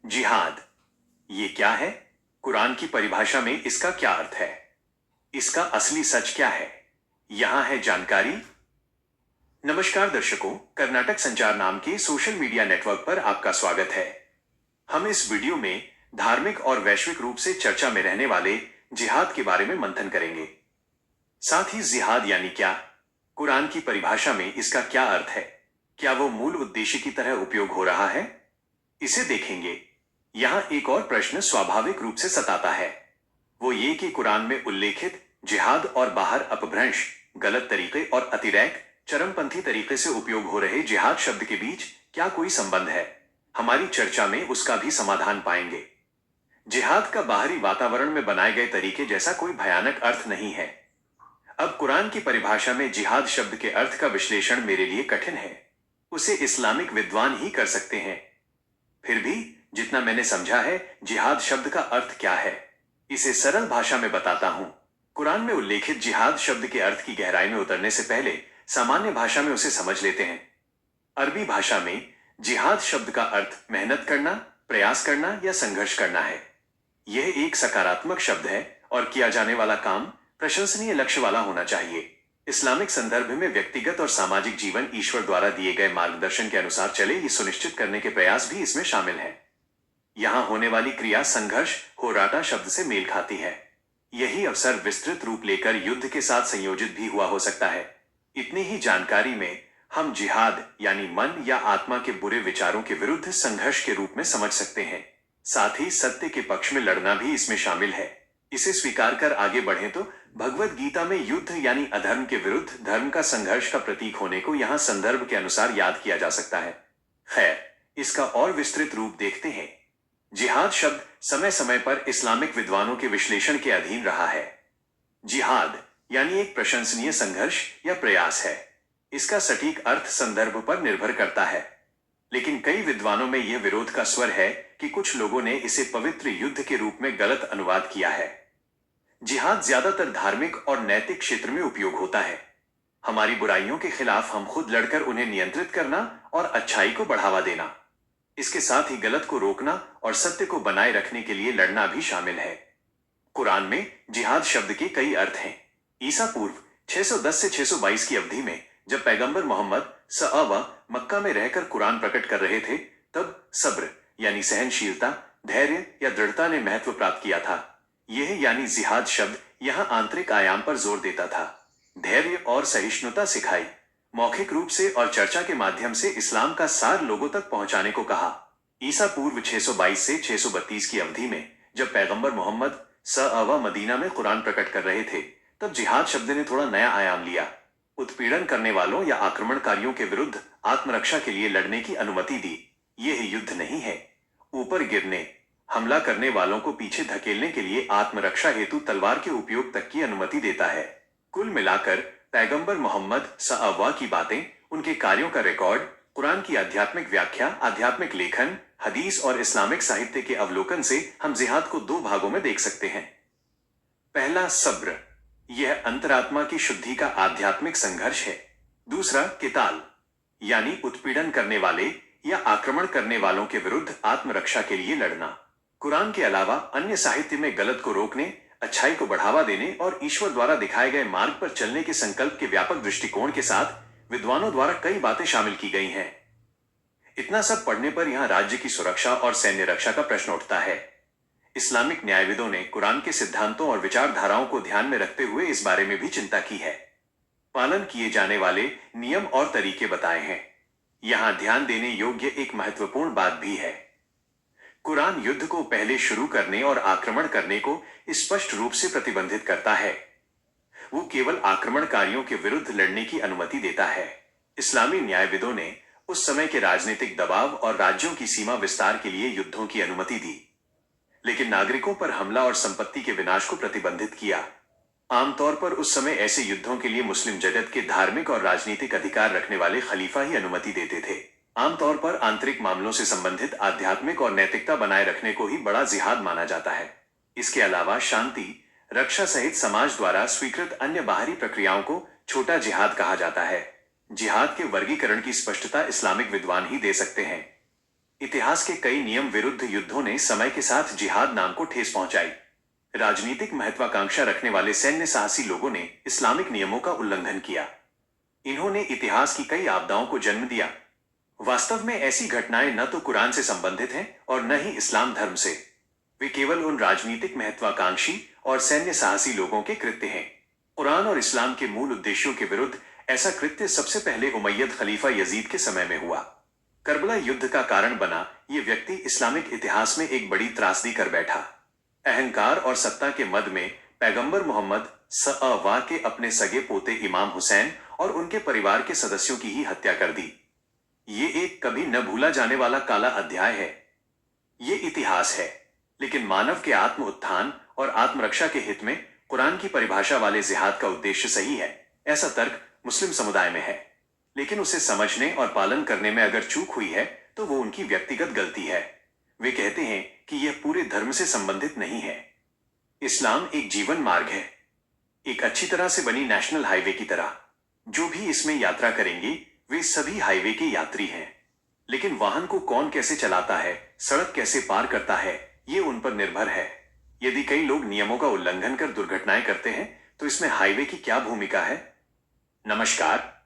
जिहाद ये क्या है? कुरान की परिभाषा में इसका क्या अर्थ है? इसका असली सच क्या है? यहां है जानकारी। नमस्कार दर्शकों, कर्नाटक संचार नाम के सोशल मीडिया नेटवर्क पर आपका स्वागत है। हम इस वीडियो में धार्मिक और वैश्विक रूप से चर्चा में रहने वाले जिहाद के बारे में मंथन करेंगे। साथ ही जिहाद यानी क्या, कुरान की परिभाषा में इसका क्या अर्थ है, क्या वो मूल उद्देश्य की तरह उपयोग हो रहा है, इसे देखेंगे। यहां एक और प्रश्न स्वाभाविक रूप से सताता है, वो ये कि कुरान में उल्लेखित जिहाद और बाहर अपभ्रंश, गलत तरीके और अतिरेक, चरमपंथी तरीके से उपयोग हो रहे जिहाद शब्द के बीच क्या कोई संबंध है? हमारी चर्चा में उसका भी समाधान पाएंगे। जिहाद का बाहरी वातावरण में बनाए गए तरीके जैसा कोई भयानक अर्थ नहीं है। अब कुरान की परिभाषा में जिहाद शब्द के अर्थ का विश्लेषण मेरे लिए कठिन है, उसे इस्लामिक विद्वान ही कर सकते हैं। फिर भी जितना मैंने समझा है, जिहाद शब्द का अर्थ क्या है, इसे सरल भाषा में बताता हूं। कुरान में उल्लेखित जिहाद शब्द के अर्थ की गहराई में उतरने से पहले सामान्य भाषा में उसे समझ लेते हैं। अरबी भाषा में जिहाद शब्द का अर्थ मेहनत करना, प्रयास करना या संघर्ष करना है। यह एक सकारात्मक शब्द है और किया जाने वाला काम प्रशंसनीय लक्ष्य वाला होना चाहिए। इस्लामिक संदर्भ में व्यक्तिगत और सामाजिक जीवन ईश्वर द्वारा दिए गए मार्गदर्शन के अनुसार चले, ये सुनिश्चित करने के प्रयास भी इसमें शामिल है। यहां होने वाली क्रिया संघर्ष, होराटा शब्द से मेल खाती है। यही अवसर विस्तृत रूप लेकर युद्ध के साथ संयोजित भी हुआ हो सकता है। इतनी ही जानकारी में हम जिहाद यानी मन या आत्मा के बुरे विचारों के विरुद्ध संघर्ष के रूप में समझ सकते हैं। साथ ही सत्य के पक्ष में लड़ना भी इसमें शामिल है। इसे स्वीकार कर आगे बढ़े तो भगवत गीता में युद्ध यानी अधर्म के विरुद्ध धर्म का संघर्ष का प्रतीक होने को यहां संदर्भ के अनुसार याद किया जा सकता है। खैर, इसका और विस्तृत रूप देखते हैं। जिहाद शब्द समय समय पर इस्लामिक विद्वानों के विश्लेषण के अधीन रहा है। जिहाद यानी एक प्रशंसनीय संघर्ष या प्रयास है। इसका सटीक अर्थ संदर्भ पर निर्भर करता है, लेकिन कई विद्वानों में यह विरोध का स्वर है कि कुछ लोगों ने इसे पवित्र युद्ध के रूप में गलत अनुवाद किया है। जिहाद ज्यादातर धार्मिक और नैतिक क्षेत्र में उपयोग होता है। हमारी बुराइयों के खिलाफ हम खुद लड़कर उन्हें नियंत्रित करना और अच्छाई को बढ़ावा देना। इसके साथ ही गलत को रोकना और सत्य को बनाए रखने के लिए लड़ना भी शामिल है। कुरान में जिहाद शब्द के कई अर्थ हैं। ईसा पूर्व 610 से 622 की अवधि में जब पैगंबर मोहम्मद सअवा मक्का में रहकर कुरान प्रकट कर रहे थे, तब सब्र यानी सहनशीलता, धैर्य या दृढ़ता ने महत्व प्राप्त किया था। यह यानी जिहाद शब्द यहां आंतरिक आयाम पर जोर देता था। धैर्य और सहिष्णुता सिखाई, मौखिक रूप से और चर्चा के माध्यम से इस्लाम का सार लोगों तक पहुंचाने को कहा। ईसा पूर्व 622 से 632 की अवधि में जब पैगंबर मोहम्मद सअवा मदीना में कुरान प्रकट कर रहे थे, तब जिहाद शब्द ने थोड़ा नया आयाम लिया। उत्पीड़न करने वालों या आक्रमणकारियों के विरुद्ध आत्मरक्षा के लिए लड़ने की अनुमति दी। यह युद्ध नहीं है। ऊपर गिरने, हमला करने वालों को पीछे धकेलने के लिए आत्मरक्षा हेतु तलवार के उपयोग तक की अनुमति देता है। कुल मिलाकर पैगंबर मोहम्मद सअवा की बातें, उनके कार्यों का रिकॉर्ड, कुरान की आध्यात्मिक व्याख्या, आध्यात्मिक लेखन, हदीस और इस्लामिक साहित्य के अवलोकन से हम जिहाद को दो भागों में देख सकते हैं। पहला, सब्र, यह अंतरात्मा की शुद्धि का आध्यात्मिक संघर्ष है। दूसरा, किताल, यानी उत्पीड़न करने वाले या आक्रमण करने वालों के विरुद्ध आत्मरक्षा के लिए लड़ना। कुरान के अलावा अन्य साहित्य में गलत को रोकने, अच्छाई को बढ़ावा देने और ईश्वर द्वारा दिखाए गए मार्ग पर चलने के संकल्प के व्यापक दृष्टिकोण के साथ विद्वानों द्वारा कई बातें शामिल की गई हैं। इतना सब पढ़ने पर यहां राज्य की सुरक्षा और सैन्य रक्षा का प्रश्न उठता है। इस्लामिक न्यायविदों ने कुरान के सिद्धांतों और विचारधाराओं को ध्यान में रखते हुए इस बारे में भी चिंता की है। पालन किए जाने वाले नियम और तरीके बताए हैं। यहां ध्यान देने योग्य एक महत्वपूर्ण बात भी है। कुरान युद्ध को पहले शुरू करने और आक्रमण करने को स्पष्ट रूप से प्रतिबंधित करता है। वो केवल आक्रमणकारियों के विरुद्ध लड़ने की अनुमति देता है। इस्लामी न्यायविदों ने उस समय के राजनीतिक दबाव और राज्यों की सीमा विस्तार के लिए युद्धों की अनुमति दी, लेकिन नागरिकों पर हमला और संपत्ति के विनाश को प्रतिबंधित किया। आमतौर पर उस समय ऐसे युद्धों के लिए मुस्लिम जगत के धार्मिक और राजनीतिक अधिकार रखने वाले खलीफा ही अनुमति देते थे। आमतौर पर आंतरिक मामलों से संबंधित आध्यात्मिक और नैतिकता बनाए रखने को ही बड़ा जिहाद माना जाता है। इसके अलावा शांति, रक्षा सहित समाज द्वारा स्वीकृत अन्य बाहरी प्रक्रियाओं को छोटा जिहाद कहा जाता है। जिहाद के वर्गीकरण की स्पष्टता इस्लामिक विद्वान ही दे सकते हैं। इतिहास के कई नियम विरुद्ध युद्धों ने समय के साथ जिहाद नाम को ठेस पहुंचाई। राजनीतिक महत्वाकांक्षा रखने वाले सैन्य साहसी लोगों ने इस्लामिक नियमों का उल्लंघन किया। इन्होंने इतिहास की कई आपदाओं को जन्म दिया। वास्तव में ऐसी घटनाएं न तो कुरान से संबंधित हैं और न ही इस्लाम धर्म से। वे केवल उन राजनीतिक महत्वाकांक्षी और सैन्य साहसी लोगों के कृत्य हैं। कुरान और इस्लाम के मूल उद्देश्यों के विरुद्ध ऐसा कृत्य सबसे पहले उमैयद खलीफा यजीद के समय में हुआ। करबला युद्ध का कारण बना ये व्यक्ति इस्लामिक इतिहास में एक बड़ी त्रासदी कर बैठा। अहंकार और सत्ता के मद में पैगंबर मोहम्मद सल्लल्लाहु के अपने सगे पोते इमाम हुसैन और उनके परिवार के सदस्यों की ही हत्या कर दी। ये एक कभी न भूला जाने वाला काला अध्याय है। ये इतिहास है, लेकिन मानव के आत्म उत्थान और आत्मरक्षा के हित में कुरान की परिभाषा वाले जिहाद का उद्देश्य सही है, ऐसा तर्क मुस्लिम समुदाय में है। लेकिन उसे समझने और पालन करने में अगर चूक हुई है तो वो उनकी व्यक्तिगत गलती है। वे कहते हैं कि यह पूरे धर्म से संबंधित नहीं है। इस्लाम एक जीवन मार्ग है, एक अच्छी तरह से बनी नेशनल हाईवे की तरह। जो भी इसमें यात्रा करेंगे वे सभी हाईवे के यात्री हैं। लेकिन वाहन को कौन कैसे चलाता है, सड़क कैसे पार करता है, ये उन पर निर्भर है। यदि कई लोग नियमों का उल्लंघन कर दुर्घटनाएं करते हैं तो इसमें हाईवे की क्या भूमिका है? नमस्कार।